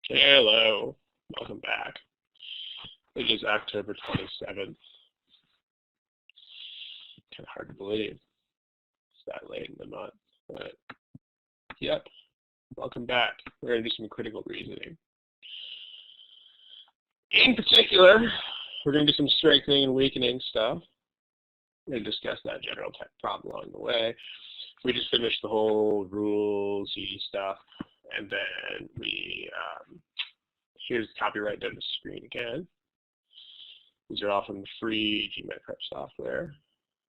Hello, welcome back. It is October 27th. Kind of hard to believe it's that late in the month, but yep, welcome back. We're going to do some critical reasoning. In particular, we're going to do some strengthening and weakening stuff. We're going to discuss that general tech problem along the way. We just finished the whole rules, stuff, and then here's copyright down the screen again. These are all from the free GMAT prep software,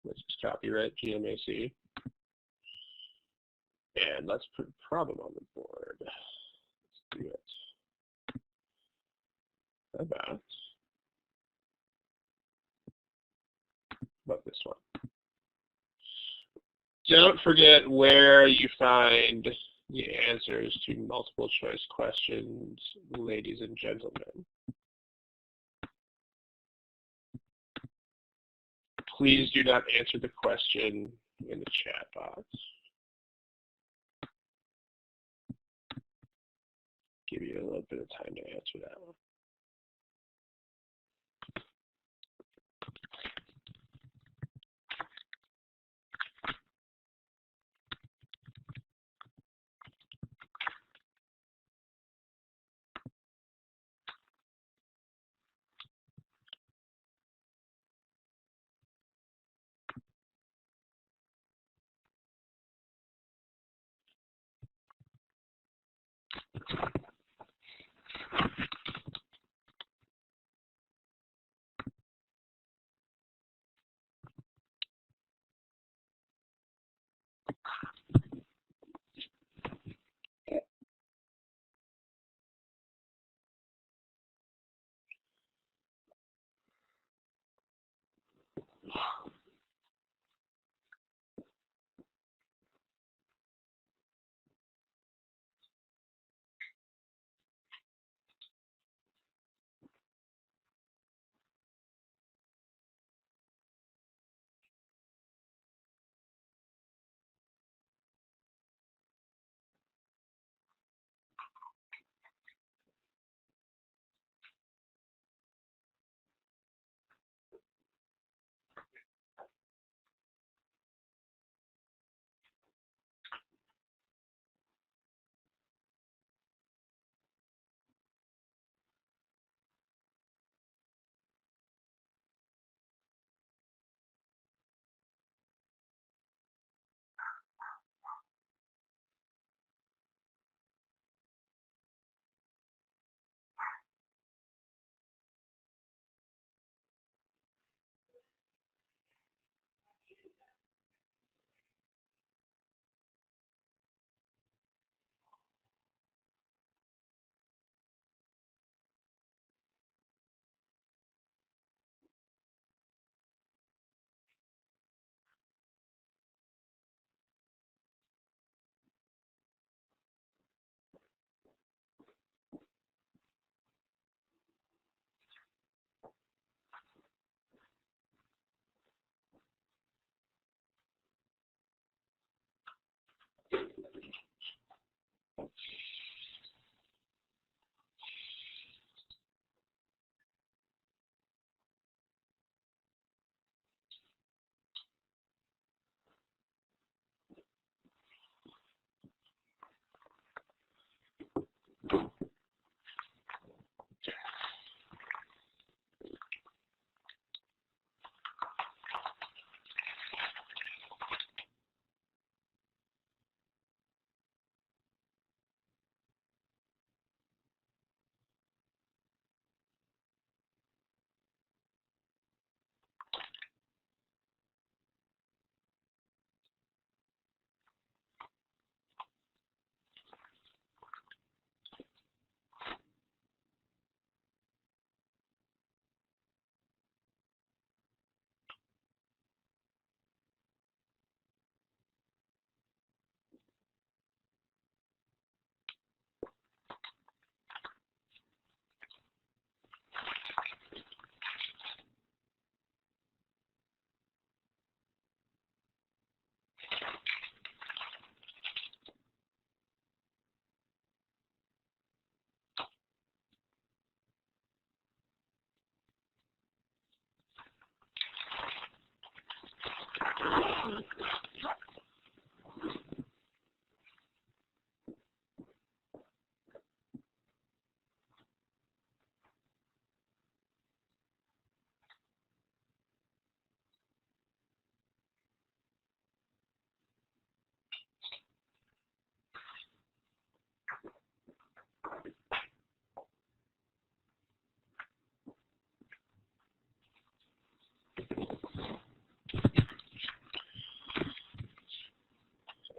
which is copyright GMAC. And let's put a problem on the board. Let's do it. How about this one? Don't forget where you find the answers to multiple choice questions, ladies and gentlemen. Please do not answer the question in the chat box. Give you a little bit of time to answer that one.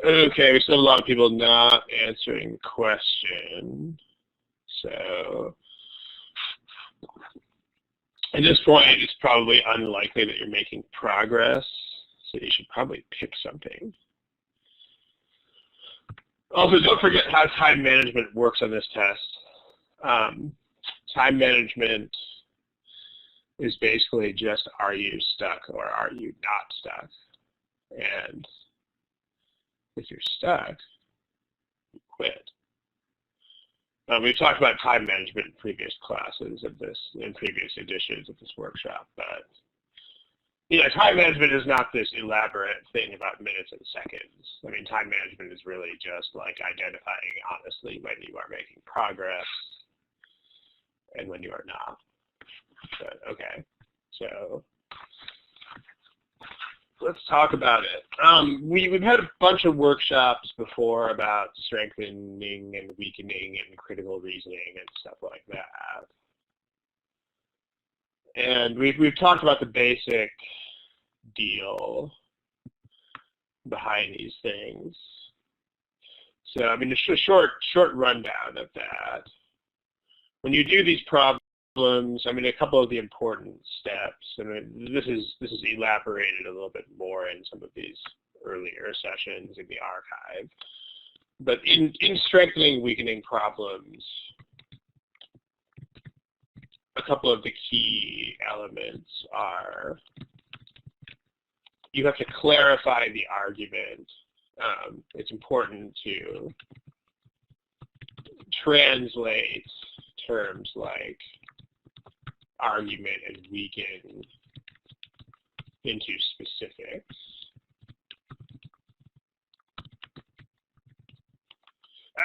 Okay, we still have a lot of people not answering the question. So at this point, it's probably unlikely that you're making progress. So you should probably pick something. Also, don't forget how time management works on this test. Time management is basically just, are you stuck or are you not stuck? And if you're stuck, you quit. We've talked about time management in previous classes of this, in previous editions of this workshop, but time management is not this elaborate thing about minutes and seconds. I mean, time management is really just like identifying honestly when you are making progress and when you are not. But, okay, so let's talk about it. We've had a bunch of workshops before about strengthening and weakening and critical reasoning and stuff like that. And we've talked about the basic deal behind these things. So, I mean, a short rundown of that. When you do these problems, I mean, a couple of the important steps. I mean, this is elaborated a little bit more in some of these earlier sessions in the archive. But in strengthening, weakening problems, a couple of the key elements are you have to clarify the argument. It's important to translate terms like argument and weaken into specifics.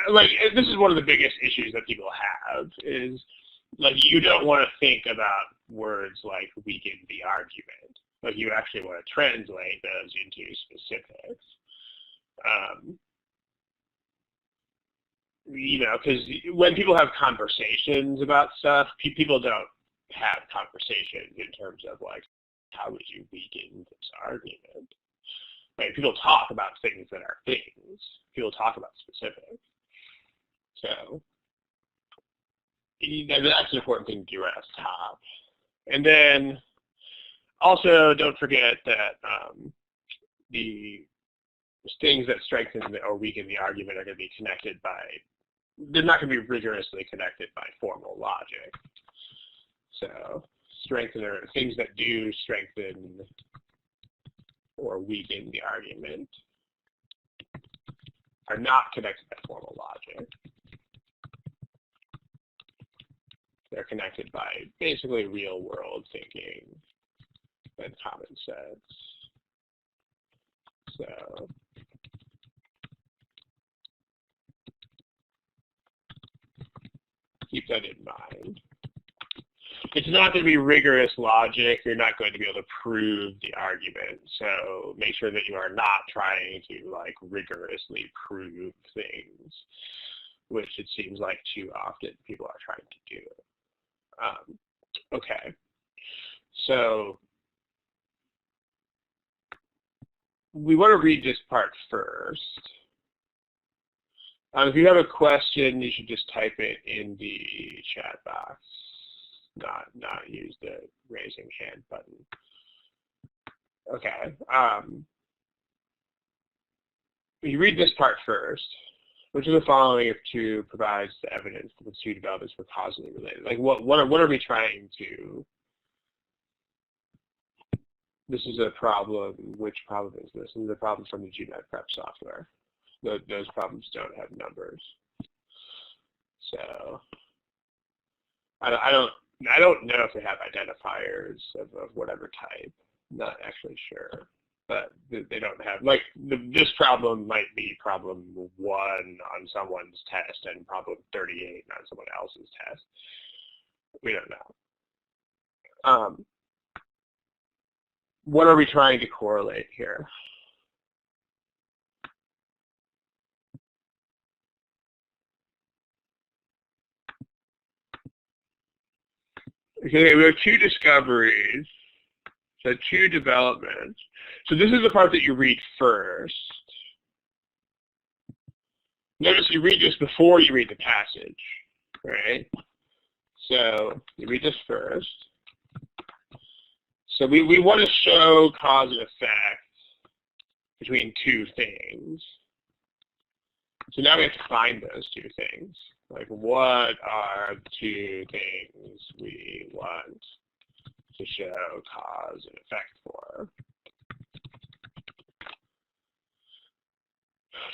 Like, this is one of the biggest issues that people have is, like, you don't want to think about words like weaken the argument. Like, you actually want to translate those into specifics. Because when people have conversations about stuff, people don't have conversations in terms of, like, how would you weaken this argument? Right? People talk about things that are things. People talk about specifics. So that's an important thing to do right off the top. And then also don't forget that the things that strengthen or weaken the argument are going to be connected by, they're not going to be rigorously connected by formal logic. So things that do strengthen or weaken the argument are not connected by formal logic. They're connected by basically real world thinking and common sense. So keep that in mind. It's not going to be rigorous logic. You're not going to be able to prove the argument. So make sure that you are not trying to, like, rigorously prove things, which it seems like too often people are trying to do. Okay, so we want to read this part first. If you have a question, you should just type it in the chat box, not use the raising hand button. Okay. You read this part first. Which of the following, if true, provides the evidence that the two developments were causally related? Like, what are we trying to? This is a problem. Which problem is this? This is a problem from the GMAT prep software. Those problems don't have numbers. So I don't know if they have identifiers of whatever type. Not actually sure. But they don't have, like, this problem might be problem 1 on someone's test and problem 38 on someone else's test. We don't know. What are we trying to correlate here? Okay, we have 2 discoveries. So 2 developments. So this is the part that you read first. Notice you read this before you read the passage, right? So you read this first. So we want to show cause and effect between two things. So now we have to find those two things. Like, what are the two things we want to show cause and effect for?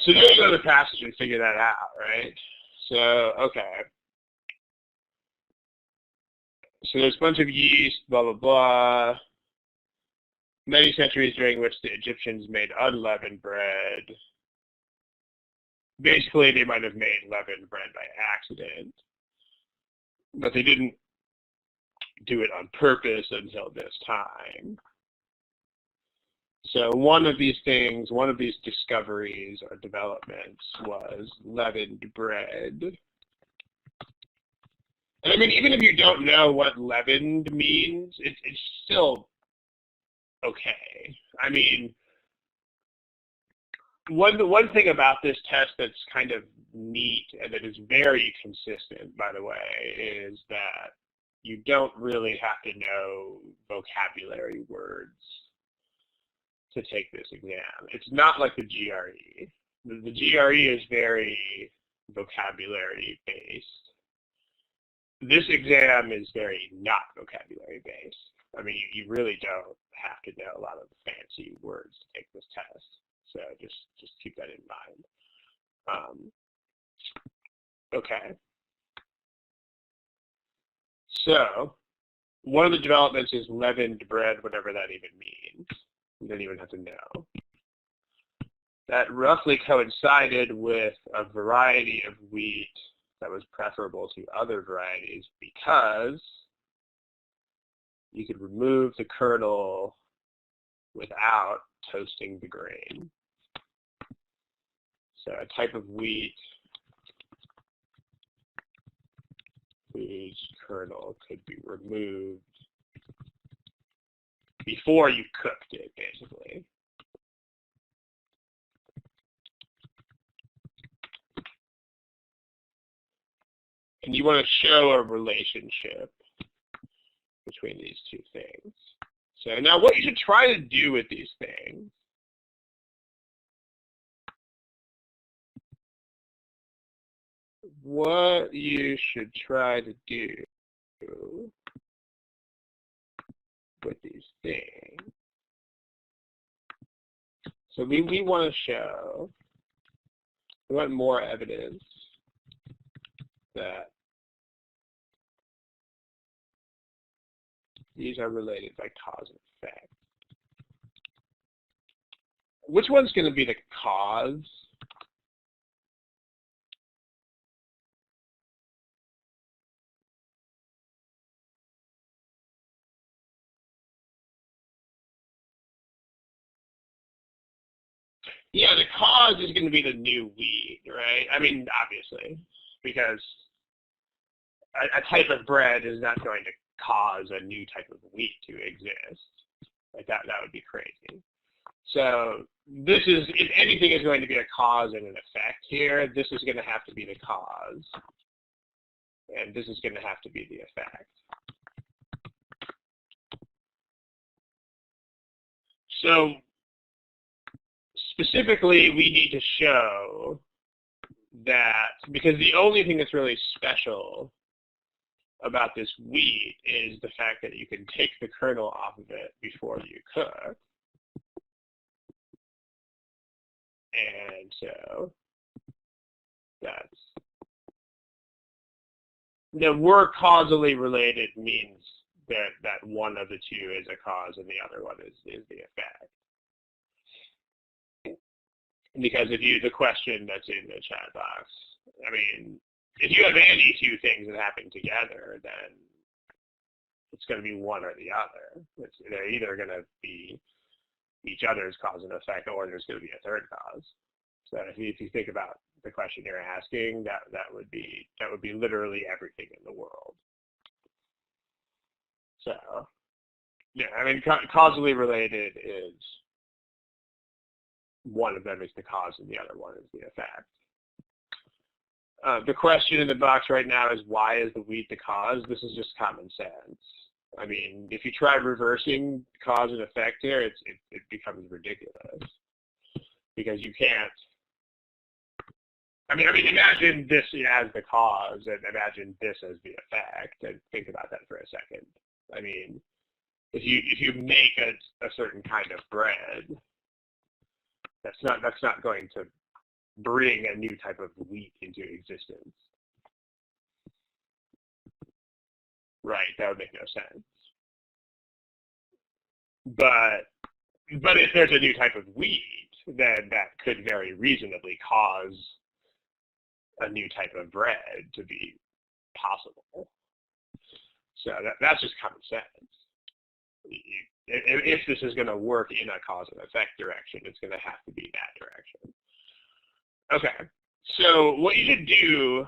So now you go to the passage and figure that out, right? So, okay. So there's a bunch of yeast, blah, blah, blah. Many centuries during which the Egyptians made unleavened bread. Basically, they might have made leavened bread by accident, but they didn't do it on purpose until this time. So one of these things, one of these discoveries or developments was leavened bread. And I mean, even if you don't know what leavened means, it's still okay. I mean, one thing about this test that's kind of neat and that is very consistent, by the way, is that you don't really have to know vocabulary words to take this exam. It's not like the GRE. The GRE is very vocabulary based. This exam is very not vocabulary based. I mean, you really don't have to know a lot of fancy words to take this test. So just keep that in mind. Okay. So one of the developments is leavened bread, whatever that even means. You don't even have to know. That roughly coincided with a variety of wheat that was preferable to other varieties because you could remove the kernel without toasting the grain. So a type of wheat whose kernel could be removed before you cooked it, basically. And you want to show a relationship between these two things. So now what you should try to do with these things what you should try to do with these things. So we want to show, we want more evidence that these are related by cause and effect. Which one's going to be the cause? Yeah, the cause is going to be the new wheat, right? I mean, obviously, because a type of bread is not going to cause a new type of wheat to exist. Like that would be crazy. So this is, if anything is going to be a cause and an effect here, this is going to have to be the cause. And this is going to have to be the effect. So specifically, we need to show that, because the only thing that's really special about this wheat is the fact that you can take the kernel off of it before you cook. And so that's, the word causally related means that one of the two is a cause and the other one is the effect. Because if you, the question that's in the chat box, I mean, if you have any two things that happen together, then it's going to be one or the other. They're either going to be each other's cause and effect, or there's going to be a third cause. So if you think about the question you're asking, that would be literally everything in the world. So yeah, I mean, causally related is one of them is the cause and the other one is the effect. The question in the box right now is, why is the wheat the cause? This is just common sense. I mean, if you try reversing cause and effect here, it becomes ridiculous because you can't. I mean, imagine this as the cause and imagine this as the effect, and think about that for a second. I mean, if you make a certain kind of bread, that's not going to bring a new type of wheat into existence. Right, that would make no sense. But if there's a new type of wheat, then that could very reasonably cause a new type of bread to be possible. So that's just common sense. If this is going to work in a cause and effect direction, it's going to have to be that direction. Okay, so what you should do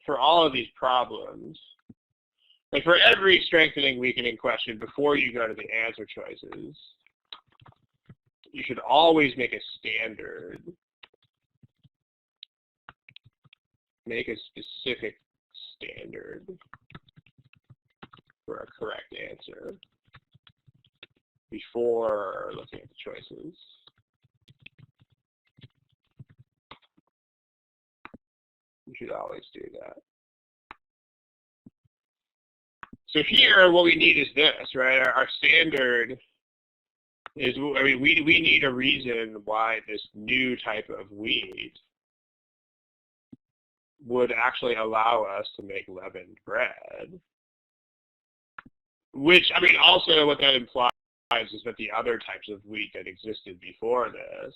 for all of these problems, like for every strengthening, weakening question, before you go to the answer choices, you should always make a standard. Make a specific standard for a correct answer before looking at the choices. You should always do that. So here, what we need is this, right? Our standard is, I mean, we need a reason why this new type of wheat would actually allow us to make leavened bread. Which, I mean, also what that implies is that the other types of wheat that existed before this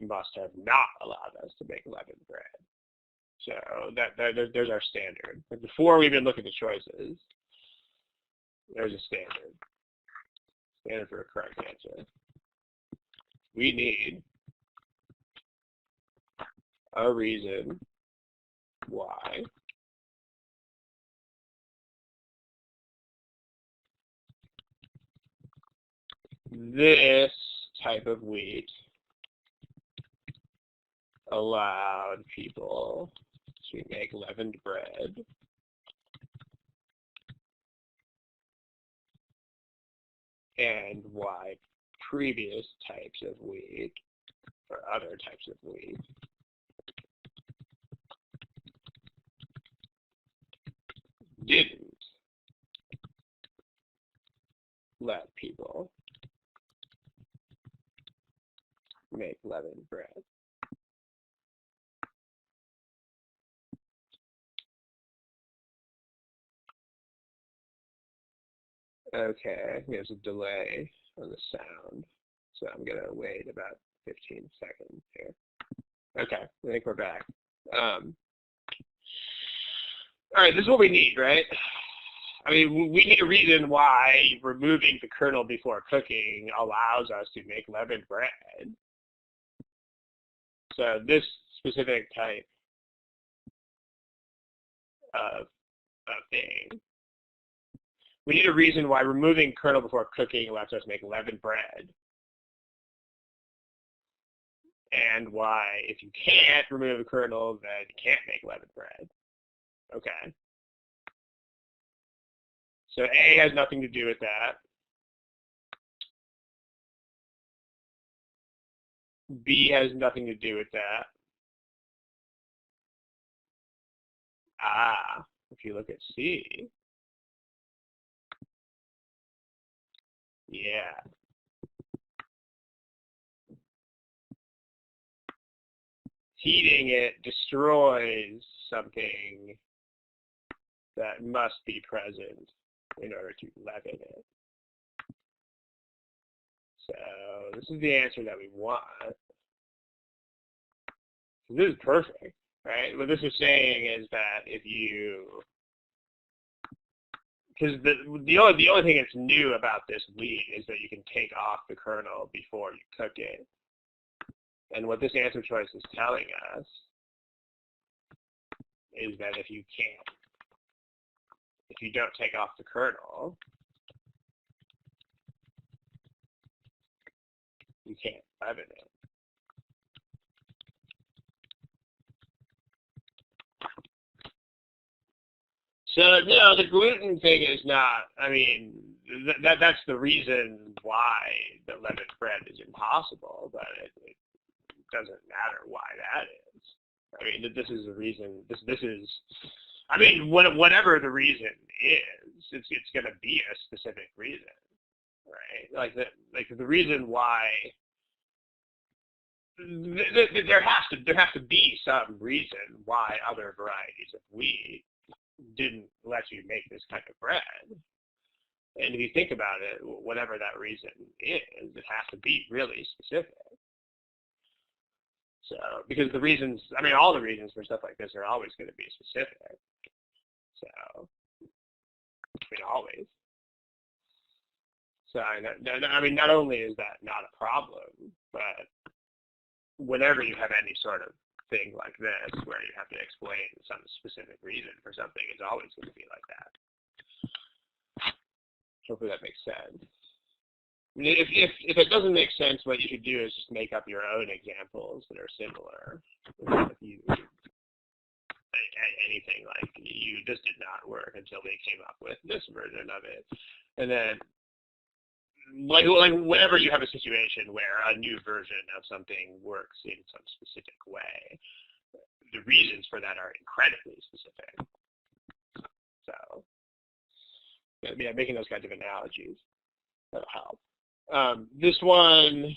must have not allowed us to make leavened bread. So there's our standard. But before we even look at the choices, there's a standard. Standard for a correct answer. We need a reason why this type of wheat allowed people to make leavened bread and why previous types of wheat or other types of wheat didn't let people make leavened bread. Okay, there's a delay on the sound, so I'm going to wait about 15 seconds here. Okay, I think we're back. All right, this is what we need, right? I mean, we need a reason why removing the kernel before cooking allows us to make leavened bread. So this specific type of thing, we need a reason why removing kernel before cooking lets us make leavened bread. And why, if you can't remove the kernel, then you can't make leavened bread. Okay. So A has nothing to do with that. B has nothing to do with that. Ah, if you look at C, yeah. Heating it destroys something that must be present in order to leaven it. So this is the answer that we want. This is perfect, right? What this is saying is that if you, because the only thing that's new about this wheat is that you can take off the kernel before you cook it. And what this answer choice is telling us is that if you don't take off the kernel, you can't leaven it. So no, the gluten thing is not. I mean, that's the reason why the leavened bread is impossible, but it doesn't matter why that is. I mean, this is the reason. This is. I mean, whatever the reason is, it's going to be a specific reason, right? Like the reason why. There has to be some reason why other varieties of wheat didn't let you make this kind of bread. And if you think about it, whatever that reason is, it has to be really specific. So, because the reasons, I mean, all the reasons for stuff like this are always going to be specific. So, I mean, always. So, I mean, not only is that not a problem, but whenever you have any sort of thing like this, where you have to explain some specific reason for something, it's always going to be like that. Hopefully that makes sense. I mean, if it doesn't make sense, what you should do is just make up your own examples that are similar. If you, anything like you just did not work until they came up with this version of it, and then like whenever you have a situation where a new version of something works in some specific way, the reasons for that are incredibly specific. So, yeah, making those kinds of analogies, that'll help. This one,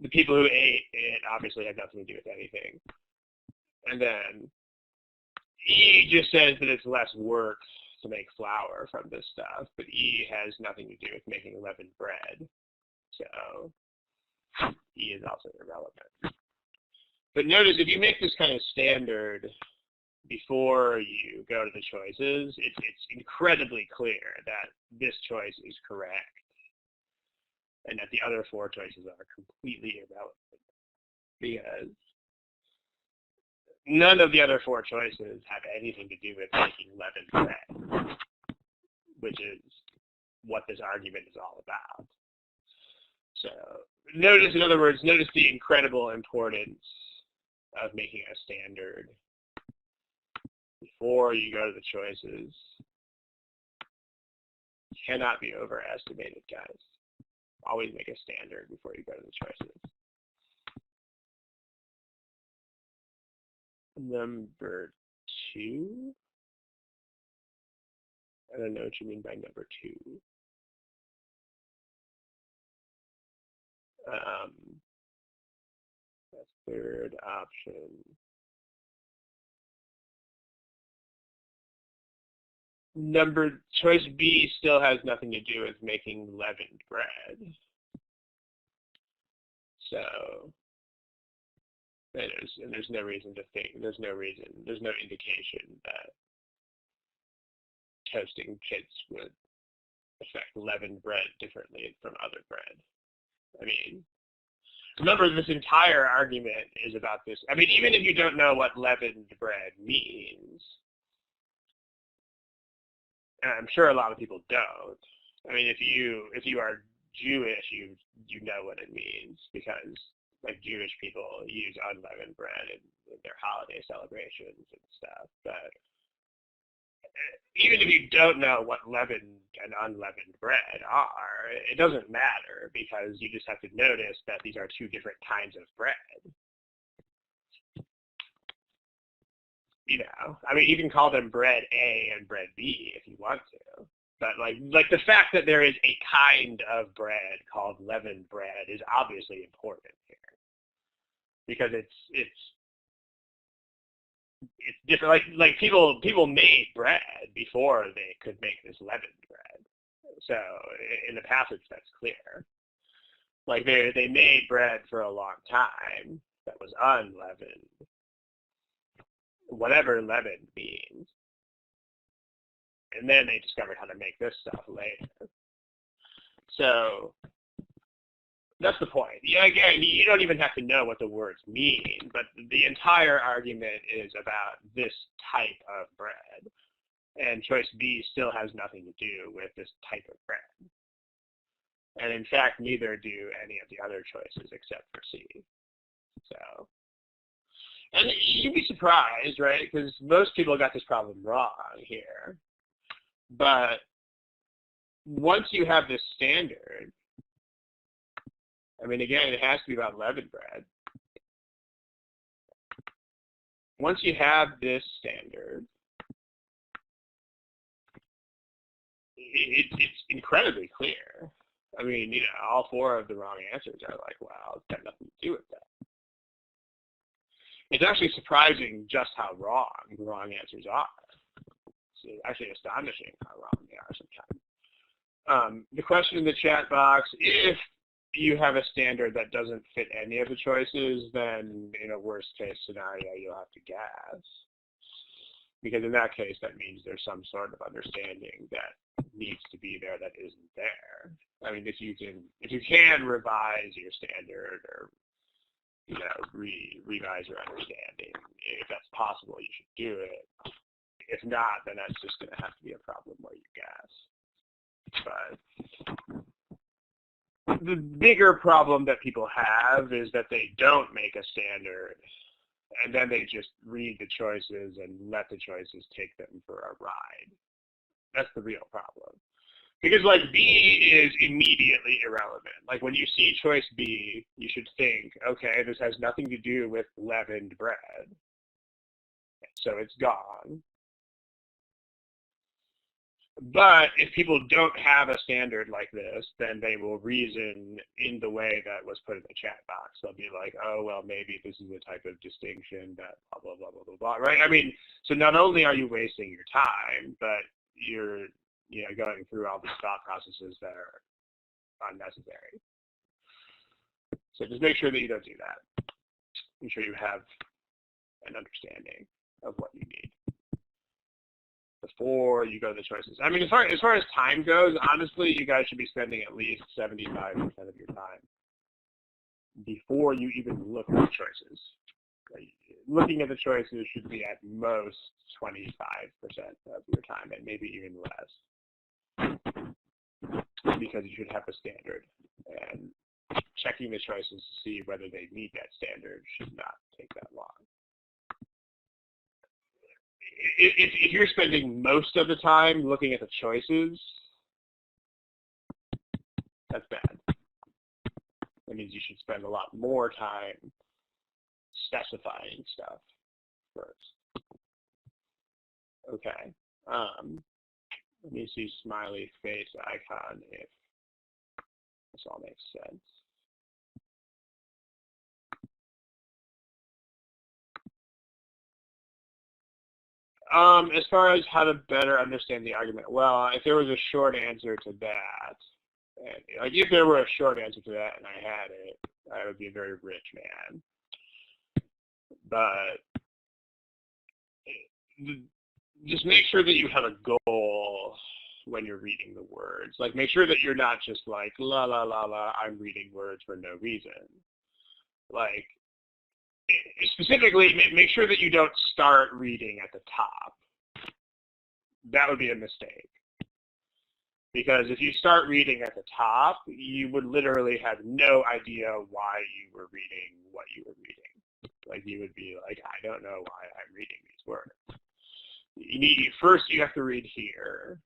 the people who ate it obviously had nothing to do with anything. And then E just says that it's less work to make flour from this stuff, but E has nothing to do with making leavened bread. So E is also irrelevant. But notice if you make this kind of standard before you go to the choices, it's incredibly clear that this choice is correct and that the other four choices are completely irrelevant, because none of the other four choices have anything to do with making leavened bread, which is what this argument is all about. So notice, in other words, notice the incredible importance of making a standard before you go to the choices. Cannot be overestimated, guys. Always make a standard before you go to the choices. Number 2. I don't know what you mean by number 2. That's third option. Choice B still has nothing to do with making leavened bread. So, there's no reason to think, there's no indication that toasting pits would affect leavened bread differently from other bread. I mean, remember, this entire argument is about this. I mean, even if you don't know what leavened bread means, and I'm sure a lot of people don't. I mean, if you are Jewish, you know what it means, because like Jewish people use unleavened bread in their holiday celebrations and stuff. But even if you don't know what leavened and unleavened bread are, it doesn't matter, because you just have to notice that these are two different kinds of bread. You know, I mean, you can call them bread A and bread B if you want to, but like the fact that there is a kind of bread called leavened bread is obviously important here, because it's different. Like people made bread before they could make this leavened bread. So in the passage, that's clear. Like they made bread for a long time that was unleavened, whatever leavened means. And then they discovered how to make this stuff later. So that's the point. Yeah, again, you don't even have to know what the words mean, but the entire argument is about this type of bread. And choice B still has nothing to do with this type of bread. And in fact, neither do any of the other choices except for C. So, And you'd be surprised, right? Because most people got this problem wrong here. But once you have this standard, I mean, again, it has to be about leavened bread. Once you have this standard, it's incredibly clear. I mean, all 4 of the wrong answers are like, wow, it's got nothing to do with that. It's actually surprising just how wrong the wrong answers are. It's actually astonishing how wrong they are sometimes. The question in the chat box, if you have a standard that doesn't fit any of the choices, then in a worst case scenario, you'll have to guess. Because in that case, that means there's some sort of understanding that needs to be there that isn't there. I mean, if you can revise your standard or revise your understanding, if that's possible, you should do it. If not, then that's just going to have to be a problem where you guess. But the bigger problem that people have is that they don't make a standard, and then they just read the choices and let the choices take them for a ride. That's the real problem. Because like B is immediately irrelevant. Like when you see choice B, you should think, okay, this has nothing to do with leavened bread. So it's gone. But if people don't have a standard like this, then they will reason in the way that was put in the chat box. They'll be like, oh, well, maybe this is a type of distinction that blah, blah, blah, blah, blah, blah, right? I mean, so not only are you wasting your time, but you're going through all these thought processes that are unnecessary. So just make sure that you don't do that. Make sure you have an understanding of what you need before you go to the choices. I mean, as far as time goes, honestly, you guys should be spending at least 75% of your time before you even look at the choices. Looking at the choices should be at most 25% of your time, and maybe even less, because you should have a standard. And checking the choices to see whether they meet that standard should not take that long. If you're spending most of the time looking at the choices, that's bad. That means you should spend a lot more time specifying stuff first. Okay. Let me see smiley face icon if this all makes sense. As far as how to better understand the argument, well, if there was a short answer to that, and, like if there were a short answer to that and I had it, I would be a very rich man. But just make sure that you have a goal when you're reading the words. Like, make sure that you're not just like, la, la, la, la, I'm reading words for no reason. Like, specifically, make sure that you don't start reading at the top. That would be a mistake. Because if you start reading at the top, you would literally have no idea why you were reading what you were reading. Like, you would be like, I don't know why I'm reading these words. First, you have to read here.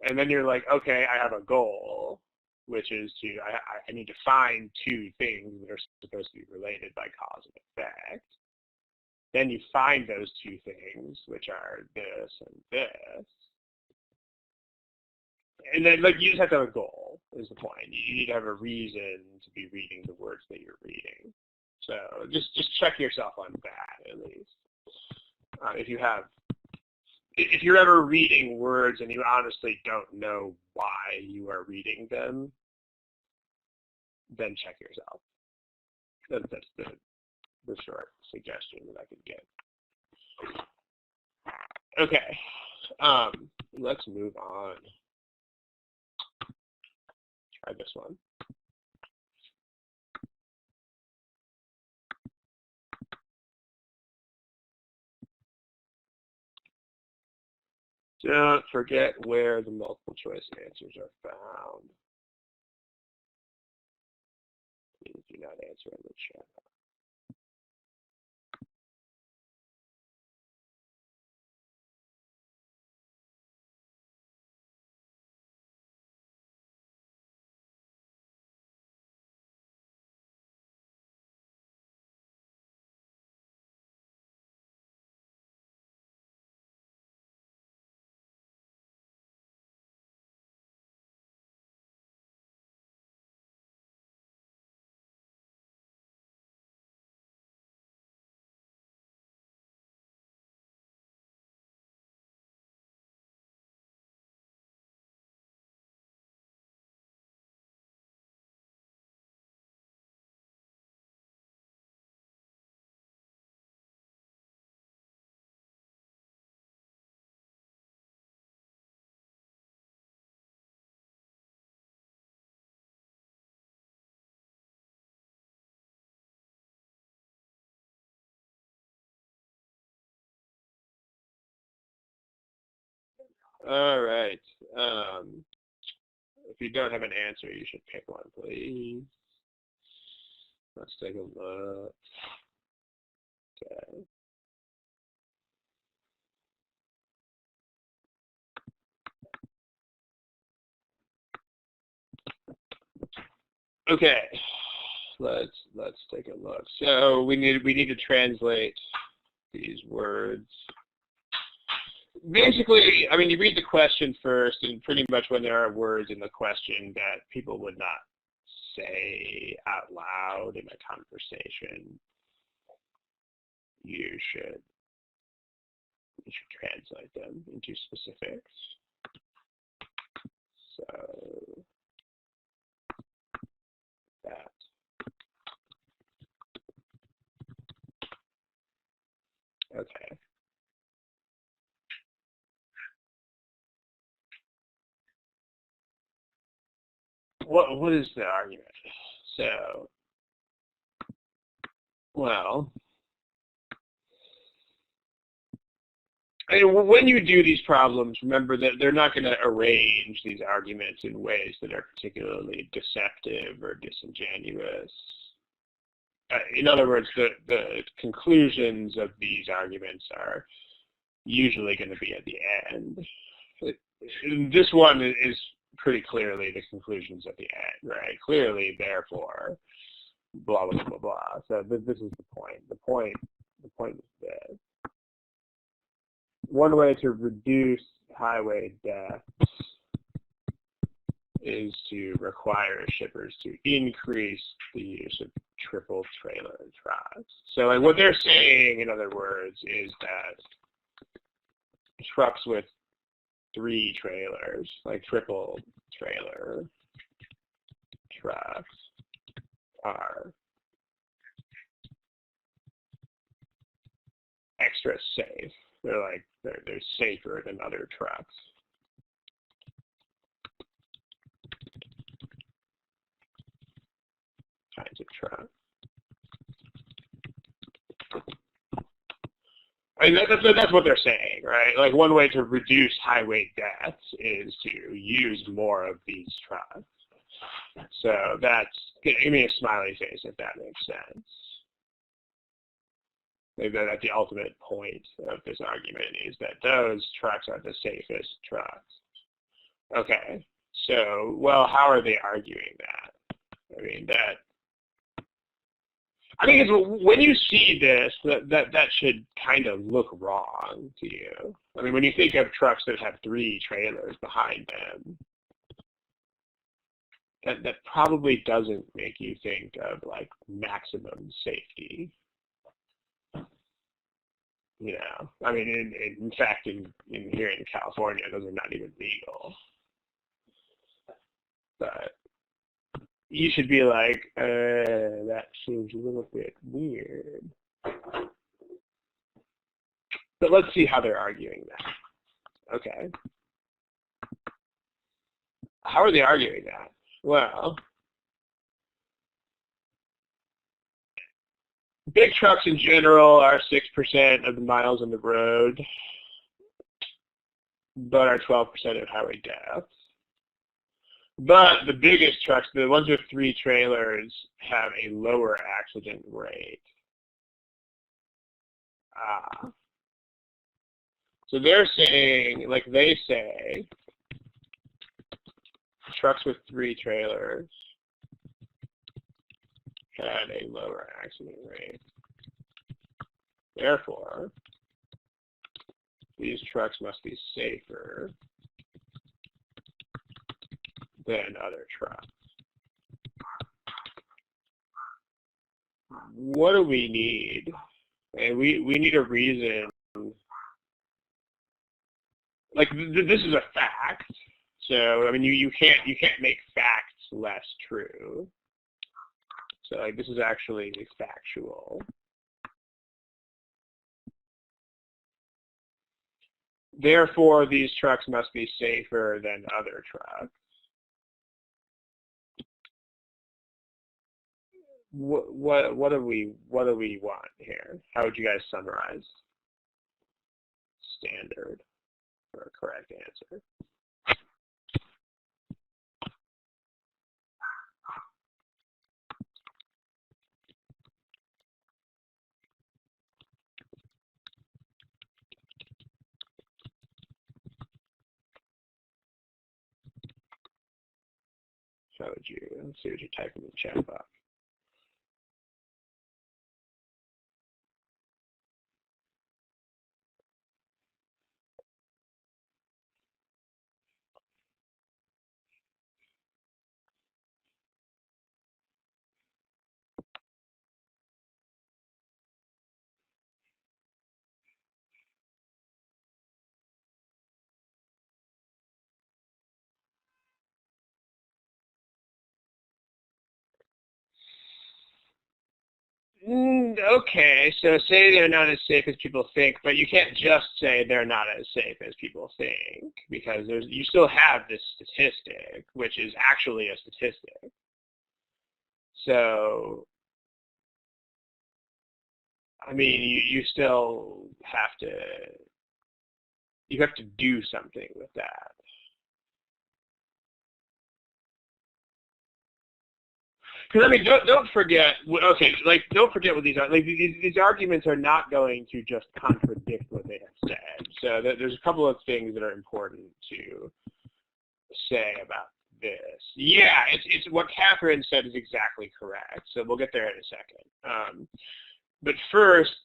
And then you're like, okay, I have a goal, which is I need to find 2 things that are supposed to be related by cause and effect. Then you find those 2 things, which are this and this. And then, like, you just have to have a goal, is the point. You need to have a reason to be reading the words that you're reading. So just check yourself on that, at least. If you're ever reading words and you honestly don't know why you are reading them, then check yourself. That's the short suggestion that I could give. Okay, let's move on. Try this one. Don't forget where the multiple choice answers are found. Please do not answer in the chat. All right. If you don't have an answer, you should pick one, please. Let's take a look. Okay. Okay. Let's take a look. So we need to translate these words. Basically, I mean, you read the question first, and pretty much when there are words in the question that people would not say out loud in a conversation, you should translate them into specifics. So that. Okay. What is the argument? So, well, I mean, when you do these problems, remember that they're not going to arrange these arguments in ways that are particularly deceptive or disingenuous. In other words, the conclusions of these arguments are usually going to be at the end. This one is pretty clearly the conclusions at the end, right? Clearly, therefore, blah, blah, blah, blah. So this is the point. The point is this. One way to reduce highway deaths is to require shippers to increase the use of triple trailer trucks. So like what they're saying, in other words, is that trucks with 3 trailers, like triple trailer trucks, are extra safe. They're safer than other trucks. Kinds of trucks. I mean, that's what they're saying, right? Like one way to reduce highway deaths is to use more of these trucks. So that's, give me a smiley face if that makes sense. Maybe that's the ultimate point of this argument, is that those trucks are the safest trucks. Okay, so, well, how are they arguing that? I mean, when you see this, that should kind of look wrong to you. I mean, when you think of trucks that have 3 trailers behind them, that probably doesn't make you think of like maximum safety. You know, I mean, in fact, in here in California, those are not even legal. But you should be like, that seems a little bit weird. But let's see how they're arguing that. Okay. How are they arguing that? Well, big trucks in general are 6% of the miles on the road, but are 12% of highway deaths. But the biggest trucks, the ones with 3 trailers, have a lower accident rate. So they're saying, like they say, trucks with 3 trailers had a lower accident rate. Therefore, these trucks must be safer than other trucks. What do we need? And we need a reason. Like this is a fact. So I mean, you can't make facts less true. So like this is actually factual. Therefore, these trucks must be safer than other trucks. What do we want here? How would you guys summarize standard? for a correct answer. So would you, let's see what you're typing in the chat box. Okay, so say they're not as safe as people think, but you can't just say they're not as safe as people think, because you still have this statistic, which is actually a statistic. So, I mean, you still have to do something with that. Because I mean, don't forget. Okay, like don't forget what these are. Like these arguments are not going to just contradict what they have said. So there's a couple of things that are important to say about this. Yeah, it's what Catherine said is exactly correct. So we'll get there in a second. But first,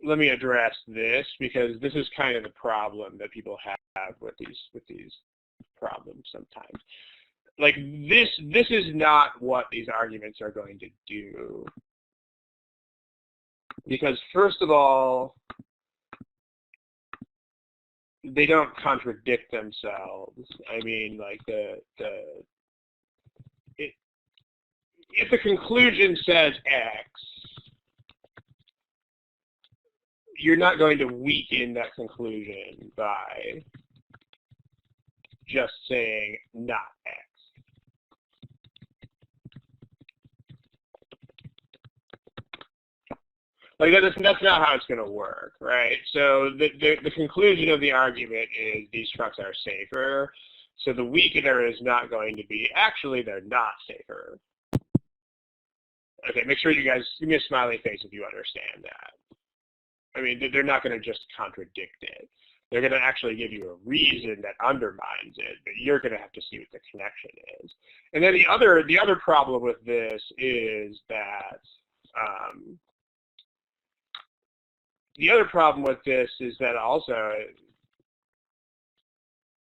let me address this because this is kind of the problem that people have with these problems sometimes. Like this is not what these arguments are going to do. Because first of all, they don't contradict themselves. I mean, like if the conclusion says X, you're not going to weaken that conclusion by just saying not X. Like that's not how it's going to work, right? So the conclusion of the argument is these trucks are safer. So the weakener is not going to be actually they're not safer. Okay, make sure you guys give me a smiley face if you understand that. I mean, they're not going to just contradict it. They're going to actually give you a reason that undermines it, but you're going to have to see what the connection is. And then the other problem with this is that the other problem with this is that also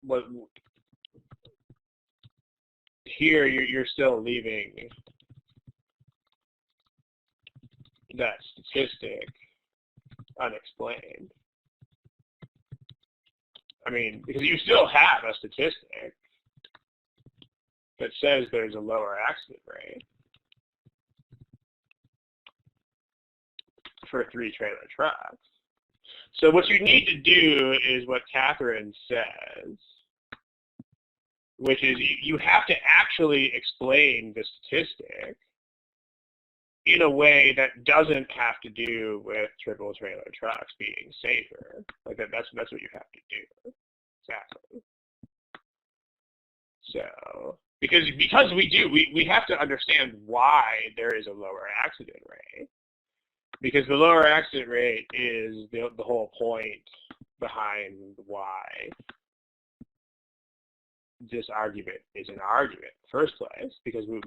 what here you're still leaving that statistic unexplained. I mean, because you still have a statistic that says there's a lower accident rate for 3-trailer trucks. So what you need to do is what Catherine says, which is you have to actually explain the statistic in a way that doesn't have to do with triple-trailer trucks being safer. Like that's what you have to do. Exactly. So because we have to understand why there is a lower accident rate. Because the lower accident rate is the whole point behind why this argument is an argument in the first place, because we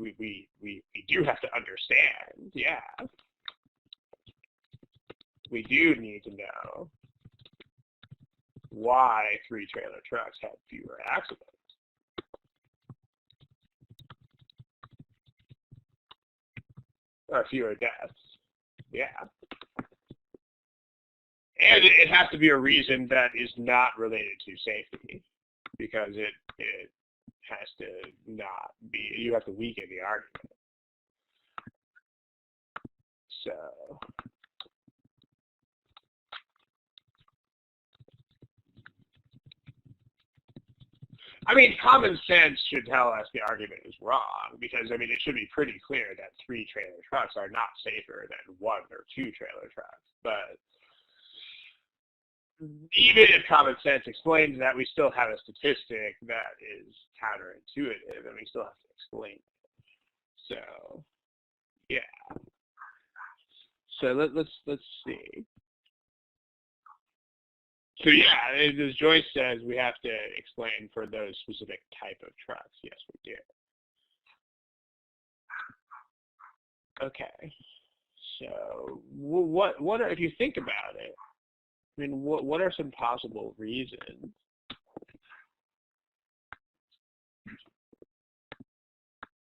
do have to understand, yeah. We do need to know why 3-trailer trucks have fewer accidents. Or fewer deaths, yeah. And it has to be a reason that is not related to safety, because it has to not be, you have to weaken the argument. So, I mean, common sense should tell us the argument is wrong, because, I mean, it should be pretty clear that 3-trailer trucks are not safer than 1 or 2-trailer trucks. But even if common sense explains that, we still have a statistic that is counterintuitive, and we still have to explain it. So, yeah. So let's see. So yeah, as Joyce says, we have to explain for those specific type of trucks. Yes, we do. Okay. So what are, if you think about it, I mean, what are some possible reasons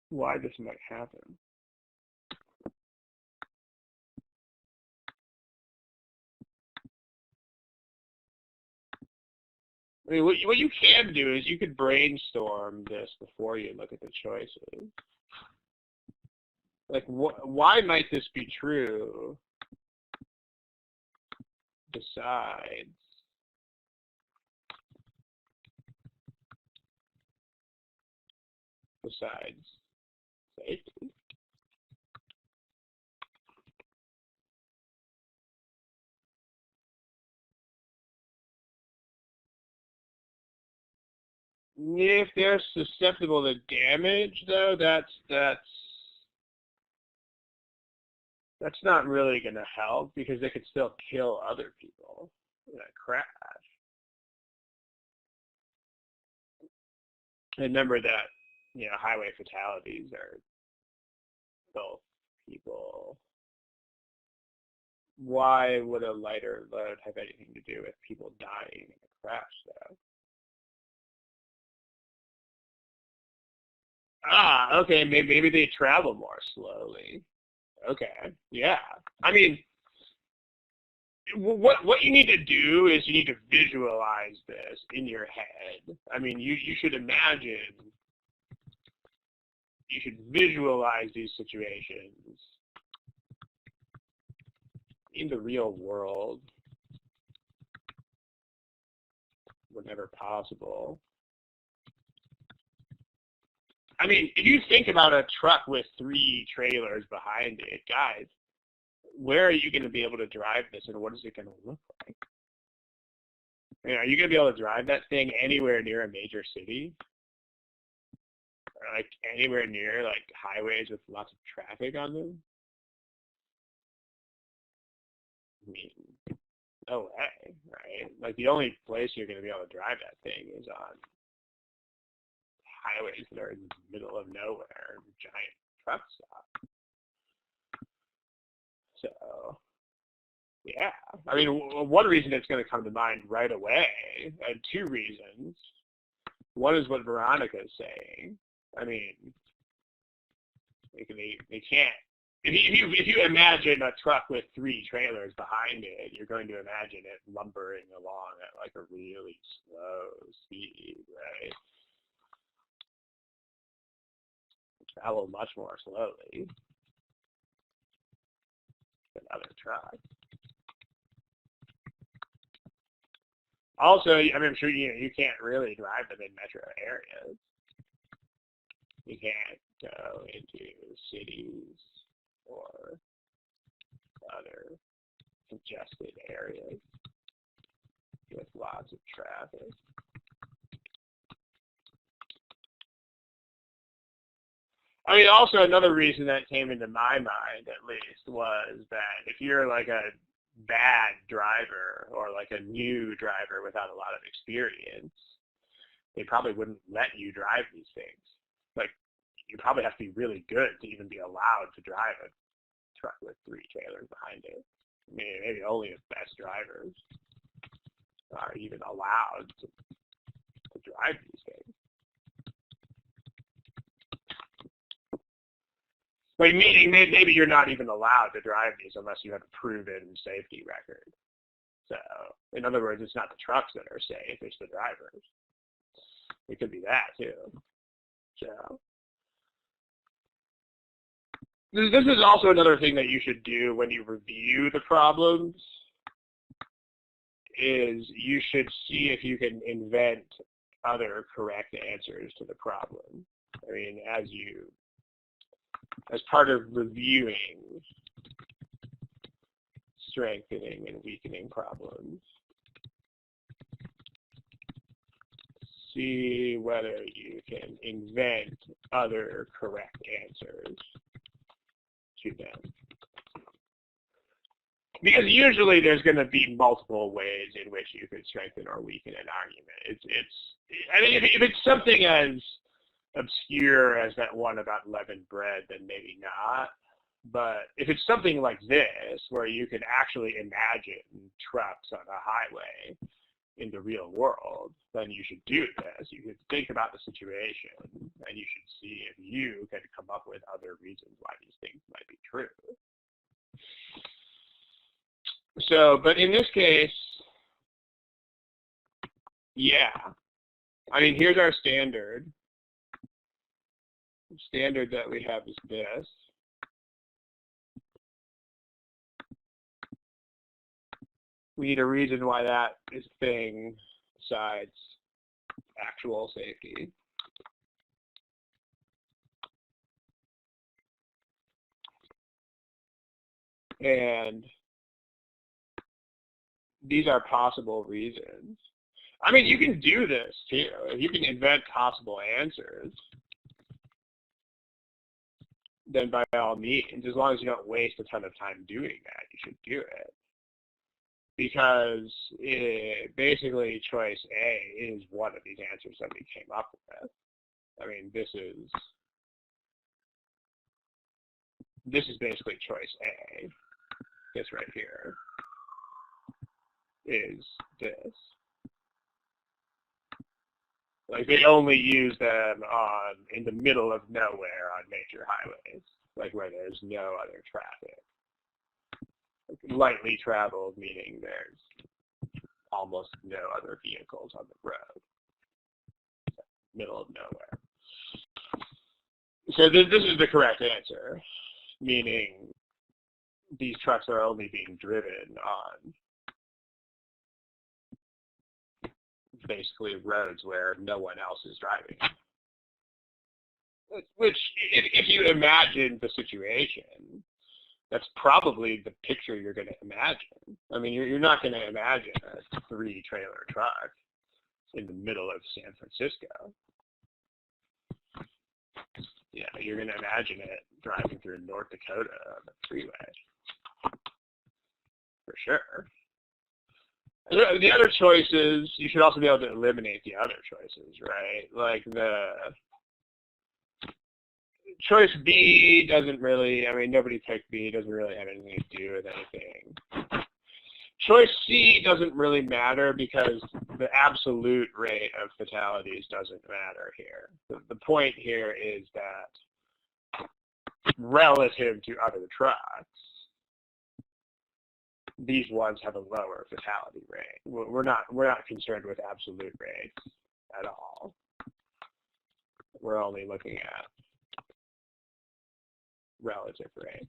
why this might happen? I mean, what you can do is you could brainstorm this before you look at the choices. Like, why might this be true? Besides safety. If they're susceptible to damage, though, that's not really going to help, because they could still kill other people in a crash. And remember that, you know, highway fatalities are both people. Why would a lighter load have anything to do with people dying in a crash, though? Ah, okay, maybe they travel more slowly. Okay, yeah. I mean, what you need to do is you need to visualize this in your head. I mean, you should imagine, you should visualize these situations in the real world whenever possible. I mean, if you think about a truck with 3 trailers behind it, guys, where are you going to be able to drive this, and what is it going to look like? I mean, are you going to be able to drive that thing anywhere near a major city? Or like anywhere near like highways with lots of traffic on them? I mean, no way, right? Like the only place you're going to be able to drive that thing is on highways that are in the middle of nowhere, giant truck stop. So, yeah. I mean, one reason that's going to come to mind right away, and 2 reasons. One is what Veronica is saying. I mean, they can't. If you imagine a truck with 3 trailers behind it, you're going to imagine it lumbering along at like a really slow speed, right? Travel much more slowly than other trucks. Also, I mean, I'm sure you can't really drive them in metro areas. You can't go into cities or other congested areas with lots of traffic. I mean, also another reason that came into my mind, at least, was that if you're like a bad driver or like a new driver without a lot of experience, they probably wouldn't let you drive these things. Like, you probably have to be really good to even be allowed to drive a truck with 3 trailers behind it. I mean, maybe only the best drivers are even allowed to drive these things. Like, meaning maybe you're not even allowed to drive these unless you have a proven safety record. So, in other words, it's not the trucks that are safe, it's the drivers. It could be that, too. So, this is also another thing that you should do when you review the problems, is you should see if you can invent other correct answers to the problem. I mean, as part of reviewing strengthening and weakening problems, see whether you can invent other correct answers to them. Because usually there's going to be multiple ways in which you could strengthen or weaken an argument. I mean, if it's something as obscure as that one about leavened bread, then maybe not. But if it's something like this, where you can actually imagine trucks on a highway in the real world, then you should do this. You should think about the situation, and you should see if you can come up with other reasons why these things might be true. So, but in this case, yeah. I mean, here's our standard. The standard that we have is this. We need a reason why that is a thing besides actual safety. And these are possible reasons. I mean, you can do this too. You can invent possible answers. Then by all means, as long as you don't waste a ton of time doing that, you should do it. Because basically choice A is one of these answers that we came up with. I mean, this is basically choice A. This right here is this. Like, they only use them in the middle of nowhere on major highways, like where there's no other traffic. Like, lightly traveled, meaning there's almost no other vehicles on the road. Middle of nowhere. So this is the correct answer, meaning these trucks are only being driven on basically roads where no one else is driving. Which, if you imagine the situation, that's probably the picture you're going to imagine. I mean, you're not going to imagine a 3-trailer truck in the middle of San Francisco. Yeah, you're going to imagine it driving through North Dakota on the freeway. For sure. The other choices, you should also be able to eliminate the other choices, right? Like the choice B doesn't really, I mean, nobody picked B, doesn't really have anything to do with anything. Choice C doesn't really matter because the absolute rate of fatalities doesn't matter here. The point here is that relative to other trucks, these ones have a lower fatality rate. We're not concerned with absolute rates at all. We're only looking at relative rates.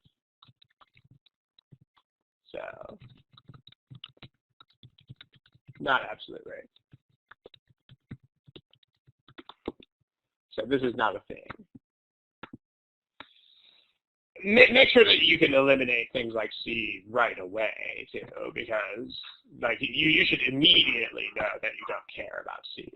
So, not absolute rates. So this is not a thing. Make sure that you can eliminate things like C right away too, because like you should immediately know that you don't care about C,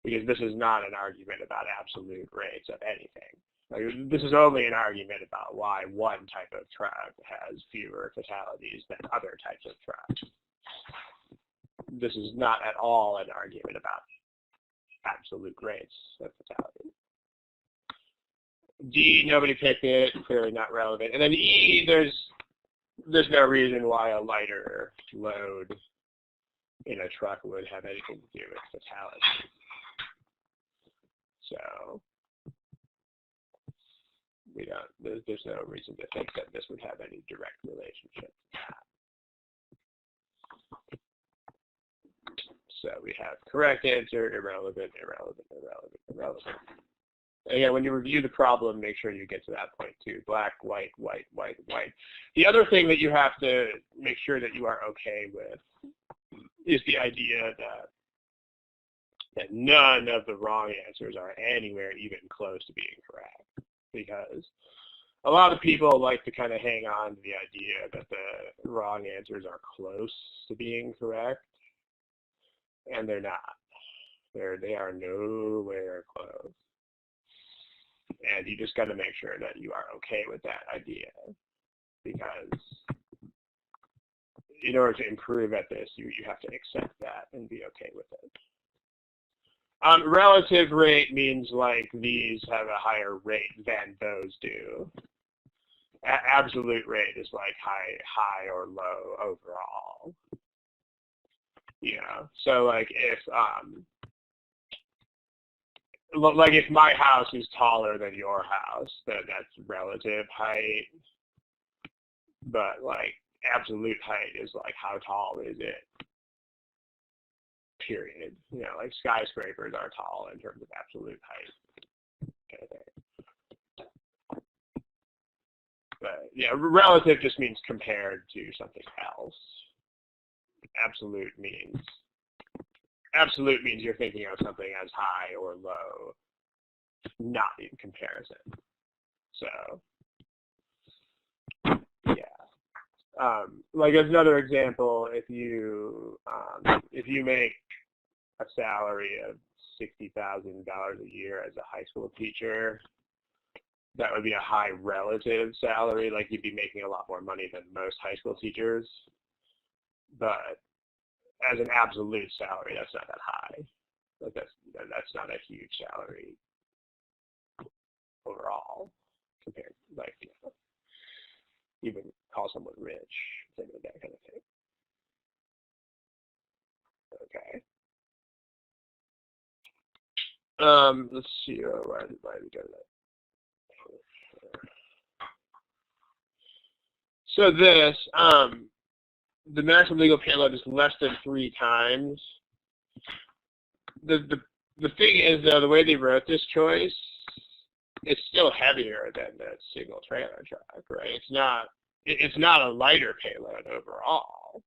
because this is not an argument about absolute rates of anything. Like, this is only an argument about why one type of truck has fewer fatalities than other types of trucks. This is not at all an argument about absolute rates of fatality. D, nobody picked it, clearly not relevant. And then E, there's no reason why a lighter load in a truck would have anything to do with fatality. So there's no reason to think that this would have any direct relationship to that. So we have correct answer, irrelevant, irrelevant, irrelevant, irrelevant. Again, when you review the problem, make sure you get to that point too. Black, white, white, white, white. The other thing that you have to make sure that you are okay with is the idea that none of the wrong answers are anywhere even close to being correct. Because a lot of people like to kind of hang on to the idea that the wrong answers are close to being correct, and they're not. They are nowhere close. And you just got to make sure that you are okay with that idea, because in order to improve at this, you have to accept that and be okay with it. Relative rate means like these have a higher rate than those do. Absolute rate is like high or low overall. Yeah. So like if my house is taller than your house, then that's relative height. But like absolute height is like how tall is it? Period. You know, like skyscrapers are tall in terms of absolute height. Kind of thing. But yeah, relative just means compared to something else. Absolute means you're thinking of something as high or low, not in comparison. So yeah. Like as another example, if you make a salary of $60,000 a year as a high school teacher, that would be a high relative salary. Like you'd be making a lot more money than most high school teachers. But as an absolute salary, that's not that high. Like that's not a huge salary overall compared, like, you know, even call someone rich, that kind of thing. Okay. Let's see. Why did we go to that? So this, the maximum legal payload is less than 3 times. The thing is, though, the way they wrote this choice, it's still heavier than the single trailer truck, right? It's not a lighter payload overall.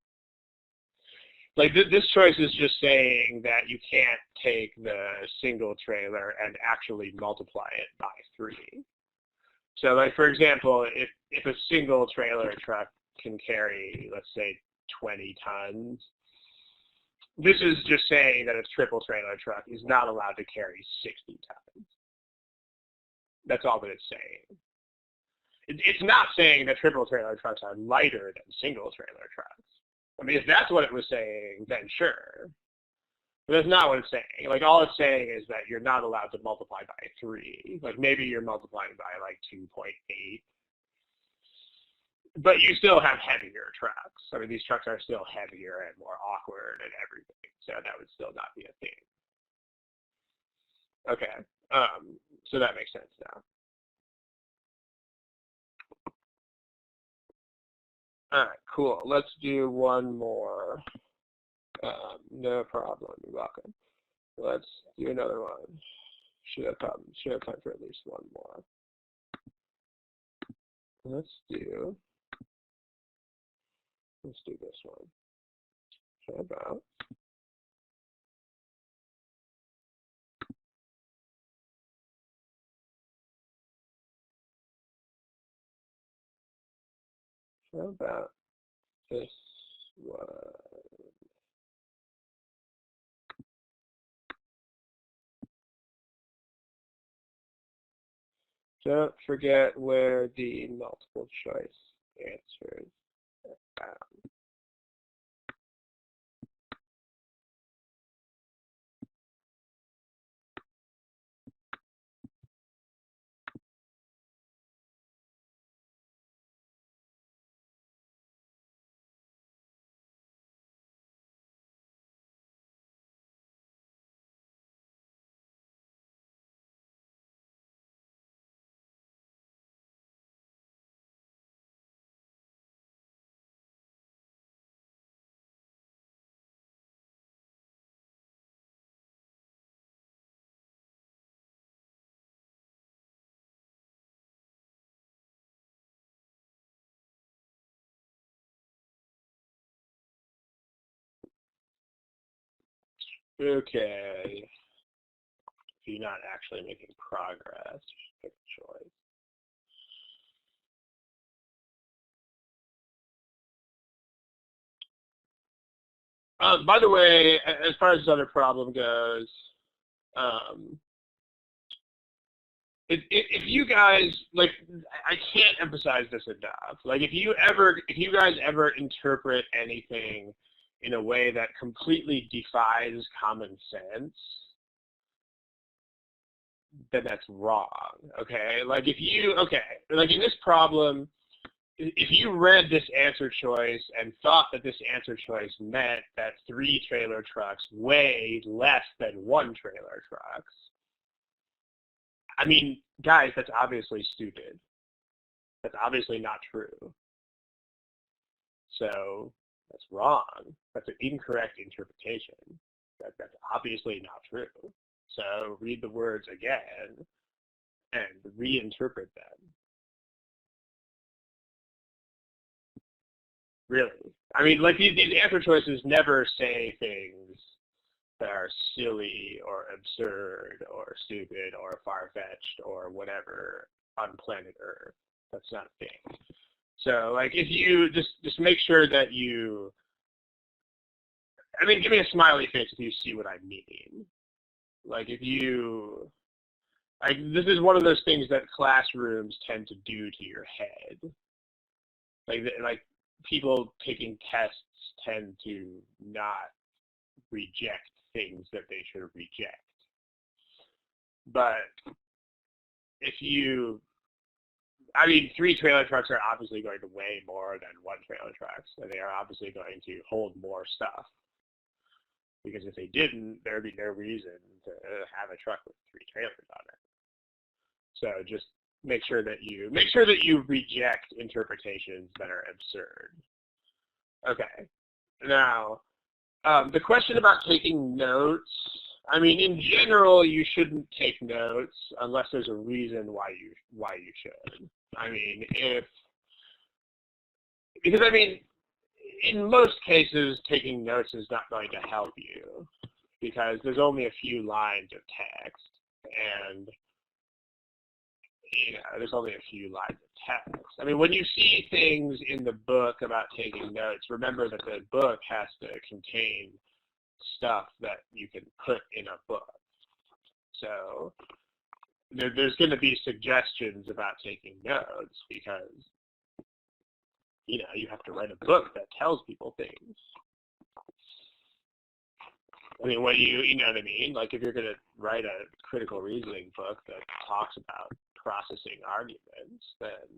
Like this choice is just saying that you can't take the single trailer and actually multiply it by 3. So like, for example, if a single trailer truck can carry, let's say, 20 tons, this is just saying that a triple trailer truck is not allowed to carry 60 tons. That's all that it's saying. It's not saying that triple trailer trucks are lighter than single trailer trucks. I mean, if that's what it was saying, then sure. But that's not what it's saying. Like, all it's saying is that you're not allowed to multiply by 3. Like, maybe you're multiplying by, like, 2.8. But you still have heavier trucks. I mean, these trucks are still heavier and more awkward and everything. So that would still not be a thing. Okay. So that makes sense now. All right, cool. Let's do one more. No problem. You're welcome. Let's do another one. Should have time for at least one more. Let's do this one. How about this one? Don't forget where the multiple choice answers are found. Okay. If you're not actually making progress, just pick a choice. By the way, as far as this other problem goes, Um, if you guys, like, I can't emphasize this enough. Like, if you guys ever interpret anything in a way that completely defies common sense, then that's wrong. Okay, like like in this problem, if you read this answer choice and thought that this answer choice meant that 3 trailer trucks weighed less than 1 trailer trucks, I mean, guys, that's obviously stupid. That's obviously not true. So that's wrong. That's an incorrect interpretation. That's obviously not true. So read the words again and reinterpret them. Really. I mean, like these answer choices never say things that are silly or absurd or stupid or far-fetched or whatever on planet Earth. That's not a thing. So, like, if you just make sure that you, I mean, give me a smiley face if you see what I mean. Like, if you, like, this is one of those things that classrooms tend to do to your head. Like people taking tests tend to not reject things that they should reject. But if you, I mean, 3 trailer trucks are obviously going to weigh more than 1 trailer truck, so they are obviously going to hold more stuff. Because if they didn't, there'd be no reason to have a truck with 3 trailers on it. So just make sure that you reject interpretations that are absurd. Okay. Now, the question about taking notes, I mean, in general, you shouldn't take notes unless there's a reason why you should. I mean, because I mean, in most cases, taking notes is not going to help you because there's only a few lines of text, and there's only a few lines of text. I mean, when you see things in the book about taking notes, remember that the book has to contain stuff that you can put in a book. So there's going to be suggestions about taking notes because, you have to write a book that tells people things. I mean, you know what I mean? Like, if you're going to write a critical reasoning book that talks about processing arguments, then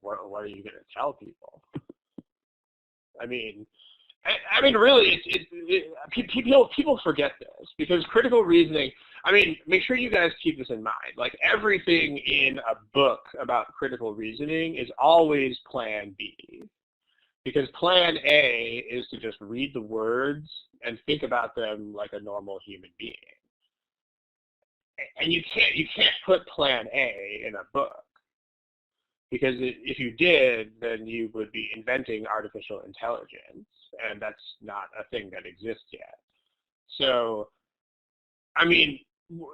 what are you going to tell people? I mean, really, people forget this because critical reasoning. I mean, make sure you guys keep this in mind. Like, everything in a book about critical reasoning is always Plan B, because Plan A is to just read the words and think about them like a normal human being. And you can't put Plan A in a book. Because if you did, then you would be inventing artificial intelligence, and that's not a thing that exists yet. So, I mean,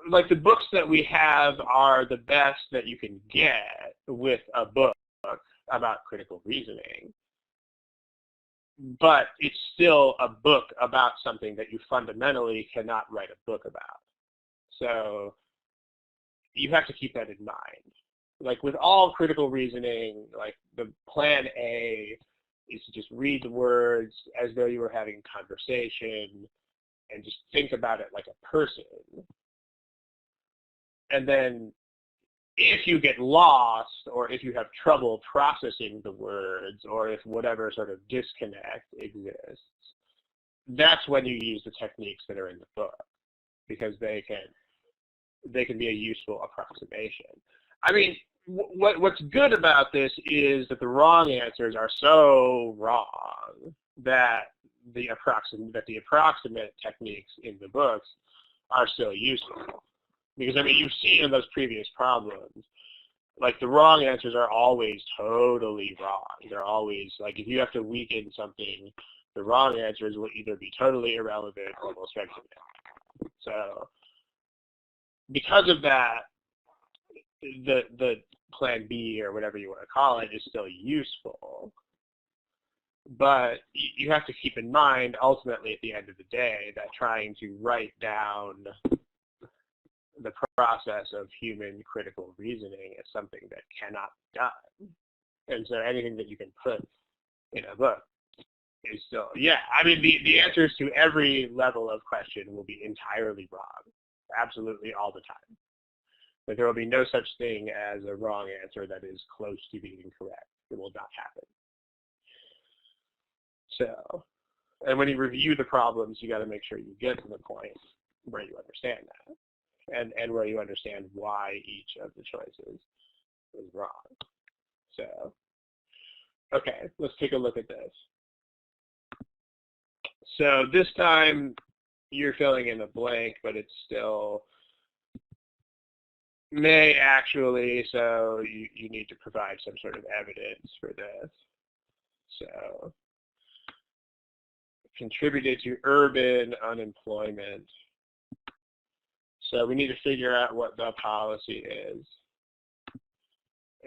like, the books that we have are the best that you can get with a book about critical reasoning. But it's still a book about something that you fundamentally cannot write a book about. So you have to keep that in mind. Like, with all critical reasoning, like, the Plan A is to just read the words as though you were having a conversation and just think about it like a person. And then if you get lost, or if you have trouble processing the words, or if whatever sort of disconnect exists, that's when you use the techniques that are in the book, because they can be a useful approximation. I mean, what's good about this is that the wrong answers are so wrong that the approximate techniques in the books are still useful. Because, I mean, you've seen in those previous problems, like, the wrong answers are always totally wrong. They're always, like, if you have to weaken something, the wrong answers will either be totally irrelevant or will strengthen it. So, because of that, the Plan B, or whatever you want to call it, is still useful. But you have to keep in mind, ultimately, at the end of the day, that trying to write down the process of human critical reasoning is something that cannot be done. And so anything that you can put in a book is still, yeah, I mean, the answers to every level of question will be entirely wrong, absolutely all the time. But there will be no such thing as a wrong answer that is close to being correct. It will not happen. So, and when you review the problems, you got to make sure you get to the point where you understand that, and where you understand why each of the choices is wrong. So, okay, let's take a look at this. So this time you're filling in a blank, but it's still may actually, so you need to provide some sort of evidence for this. So, contributed to urban unemployment. So we need to figure out what the policy is.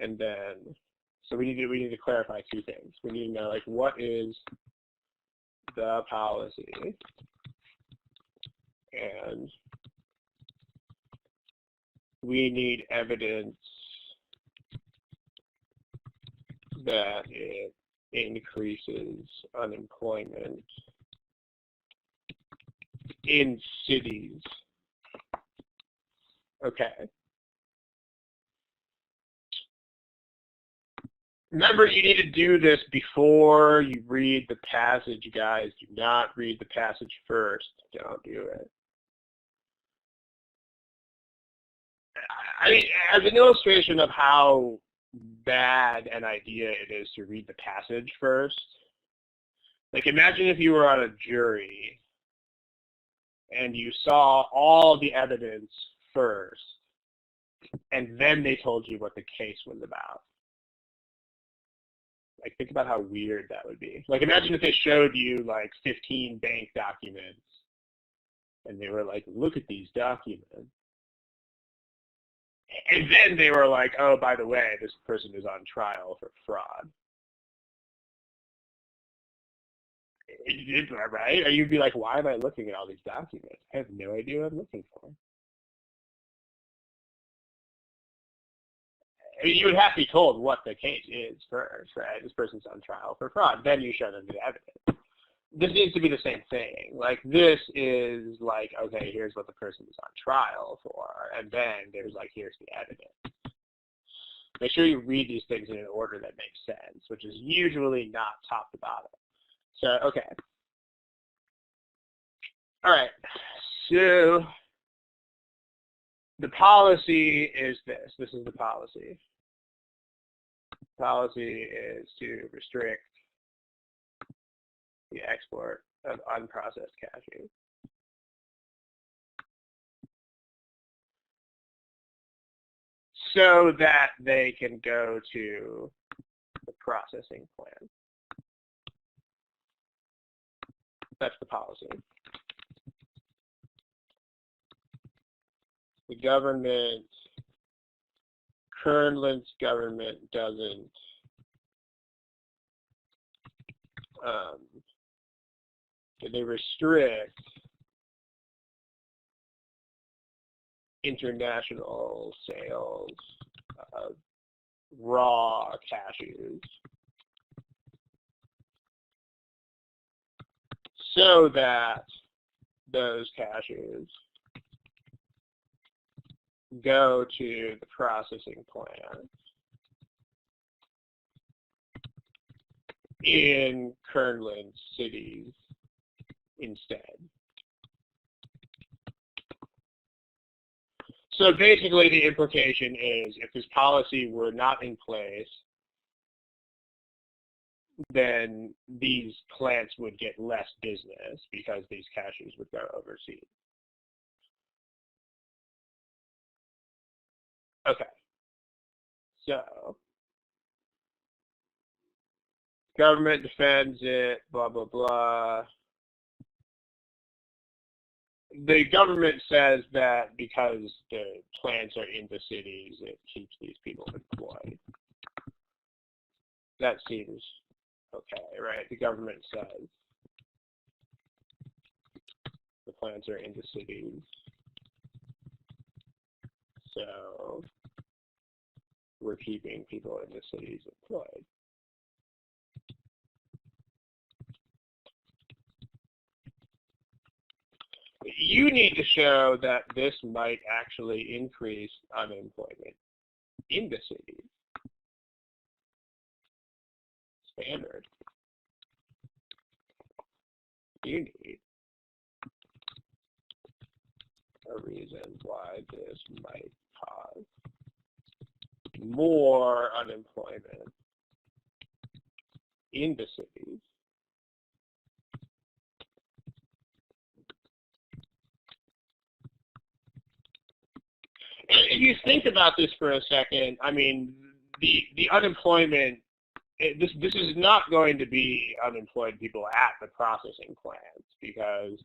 And then, so we need to clarify two things. We need to know, like, what is the policy? And we need evidence that it increases unemployment in cities. Okay. Remember, you need to do this before you read the passage, guys. Do not read the passage first. Don't do it. I mean, as an illustration of how bad an idea it is to read the passage first, like imagine if you were on a jury and you saw all the evidence first, and then they told you what the case was about. Like, think about how weird that would be. Like, imagine if they showed you, like, 15 bank documents, and they were like, look at these documents. And then they were like, oh, by the way, this person is on trial for fraud. Right? Or you'd be like, why am I looking at all these documents? I have no idea what I'm looking for. I mean, you would have to be told what the case is first, right? This person's on trial for fraud. Then you show them the evidence. This needs to be the same thing. Like, this is like, okay, here's what the person is on trial for. And then there's like, here's the evidence. Make sure you read these things in an order that makes sense, which is usually not top to bottom. So, okay. All right. So the policy is this. This is the policy. Policy is to restrict the export of unprocessed cashews. So that they can go to the processing plant. That's the policy. The government, Kernland's government doesn't they restrict international sales of raw cashews so that those cashews go to the processing plant in Kernland cities instead. So basically the implication is if this policy were not in place, then these plants would get less business because these cashews would go overseas. Okay. So government defends it, blah, blah, blah. The government says that because the plants are in the cities, it keeps these people employed. That seems Okay, right, the government says the plants are into cities. So we're keeping people in the cities employed. You need to show that this might actually increase unemployment in the cities. Standard. You need a reason why this might cause more unemployment in the cities. If you think about this for a second, I mean, the unemployment, this is not going to be unemployed people at the processing plants, because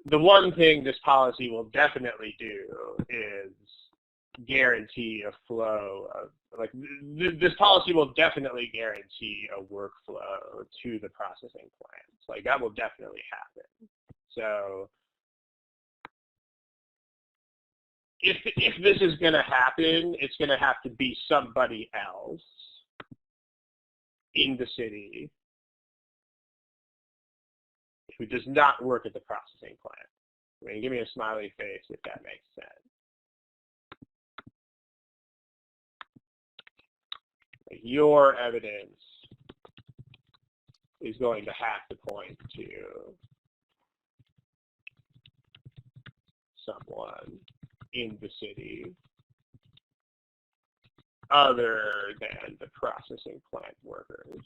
the one thing this policy will definitely do is guarantee a flow of, like, this policy will definitely guarantee a workflow to the processing plants. Like, that will definitely happen. So if this is going to happen, it's going to have to be somebody else in the city who does not work at the processing plant. I mean, give me a smiley face if that makes sense. Like, your evidence is going to have to point to someone in the city other than the processing plant workers.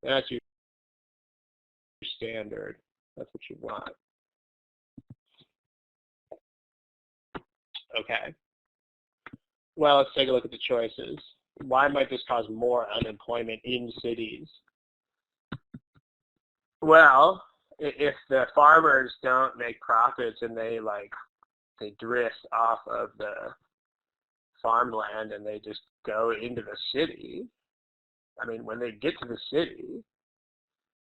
That's your standard. That's what you want. Okay. Well, let's take a look at the choices. Why might this cause more unemployment in cities? Well, if the farmers don't make profits and they drift off of the farmland and they just go into the city, I mean, when they get to the city,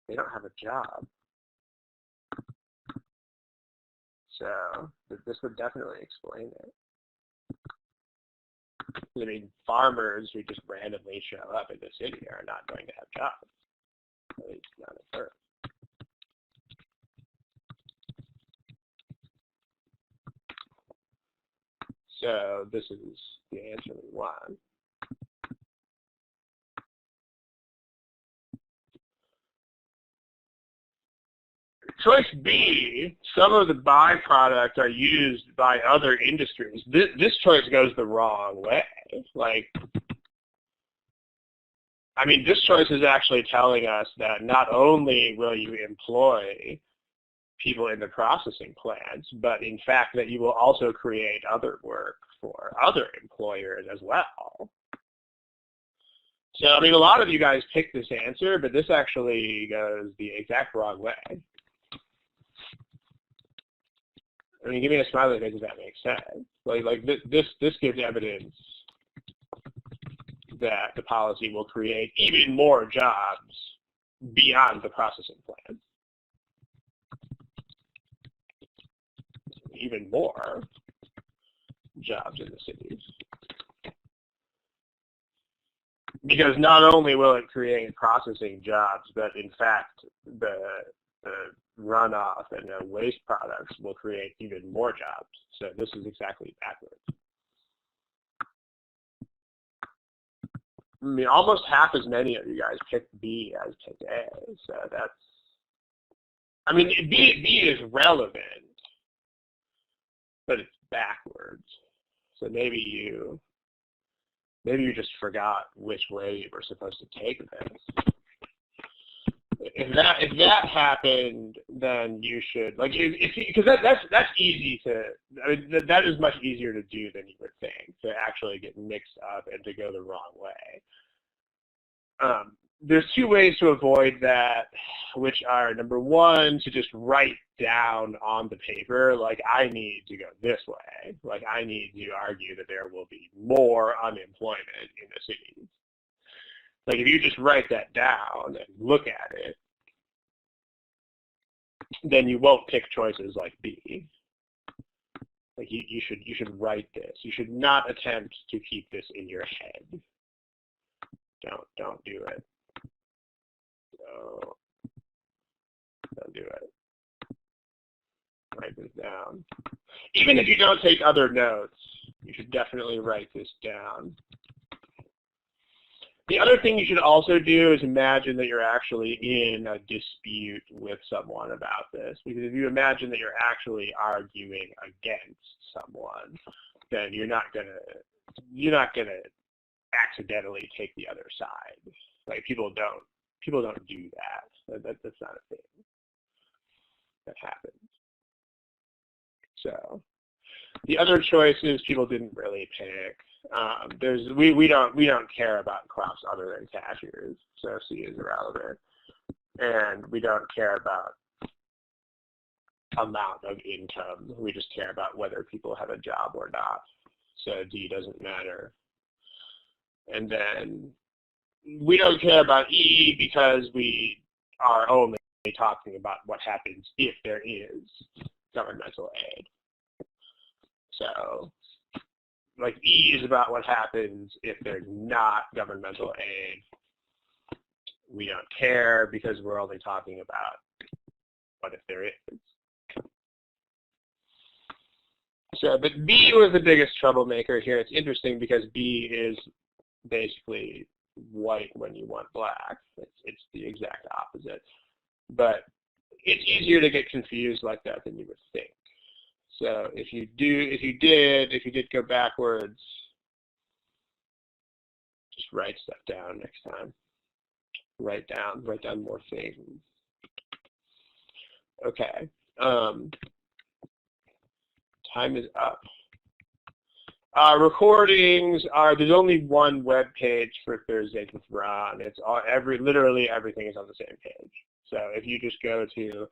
they don't have a job. So this would definitely explain it. I mean, farmers who just randomly show up in the city are not going to have jobs. At least not at first. So this is the answer we want. Choice B, some of the byproducts are used by other industries. This choice goes the wrong way. Like, I mean, this choice is actually telling us that not only will you employ people in the processing plants, but in fact that you will also create other work for other employers as well. So, I mean, a lot of you guys picked this answer, but this actually goes the exact wrong way. I mean, give me a smiley face if that makes sense. Like this gives evidence that the policy will create even more jobs beyond the processing plant. Even more jobs in the cities. Because not only will it create processing jobs, but in fact, the runoff and the waste products will create even more jobs. So this is exactly backwards. I mean, almost half as many of you guys picked B as picked A. So that's, I mean, B is relevant, but it's backwards. So maybe you just forgot which way you were supposed to take this. If that happened, then you should, like, because that's easy to, I mean, that is much easier to do than you would think, to actually get mixed up and to go the wrong way. there's two ways to avoid that, which are, number one, to just write down on the paper, like, I need to go this way. Like, I need to argue that there will be more unemployment in the cities. Like, if you just write that down and look at it, then you won't pick choices like B. Like, you should write this. You should not attempt to keep this in your head. Don't do it. Don't do it. Write this down. Even if you don't take other notes, you should definitely write this down. The other thing you should also do is imagine that you're actually in a dispute with someone about this. Because if you imagine that you're actually arguing against someone, then you're not gonna accidentally take the other side. Like, people don't do that. That's not a thing that happens. So the other choices people didn't really pick. We don't care about crops other than cashiers, so C is irrelevant, and we don't care about amount of income. We just care about whether people have a job or not. So D doesn't matter. And then we don't care about E because we are only talking about what happens if there is governmental aid. So, like, E is about what happens if there's not governmental aid. We don't care because we're only talking about what if there is. So, but B was the biggest troublemaker here. It's interesting because B is basically white when you want black. It's the exact opposite. But it's easier to get confused like that than you would think. So if you did go backwards, just write stuff down next time. Write down more things. Okay. Time is up. Recordings are, there's only one web page for Thursdays with Ron. It's all, literally everything is on the same page. So if you just go to,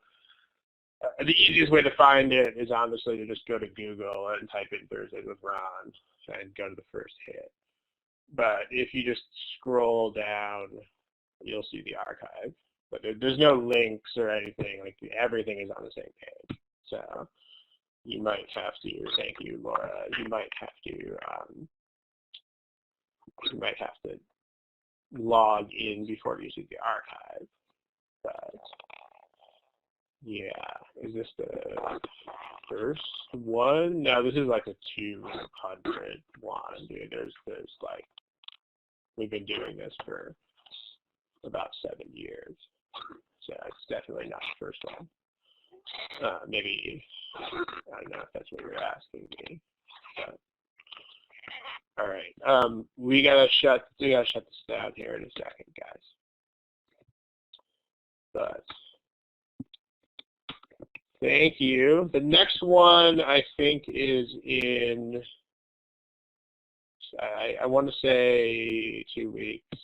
the easiest way to find it is honestly to just go to Google and type in Thursdays with Ron and go to the first hit. But if you just scroll down, you'll see the archive. But there's no links or anything. Like, everything is on the same page. So you might have to, thank you, Laura, you might have to log in before you see the archive. But yeah, is this the first one? No, this is like a 200 one, dude. There's like, we've been doing this for about 7 years. So it's definitely not the first one. Maybe, I don't know if that's what you're asking me. But, all right, we gotta shut this down here in a second, guys. But thank you. The next one I think is in, I want to say 2 weeks.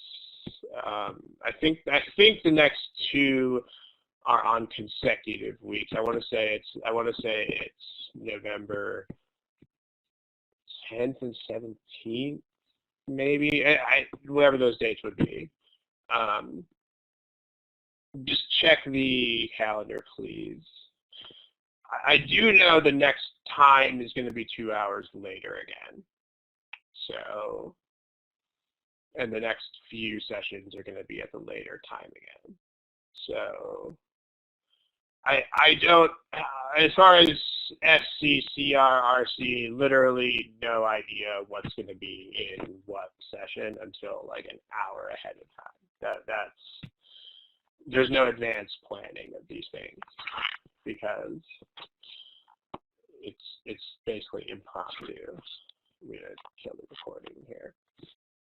I think the next two are on consecutive weeks. I want to say it's November 10th and 17th, maybe. Whatever those dates would be. Just check the calendar, please. I do know the next time is going to be 2 hours later again. So, and the next few sessions are going to be at the later time again. So, I don't, as far as SC, CR, RC, literally no idea what's going to be in what session until like an hour ahead of time. There's no advanced planning of these things because it's basically impromptu. I'm going to kill the recording here.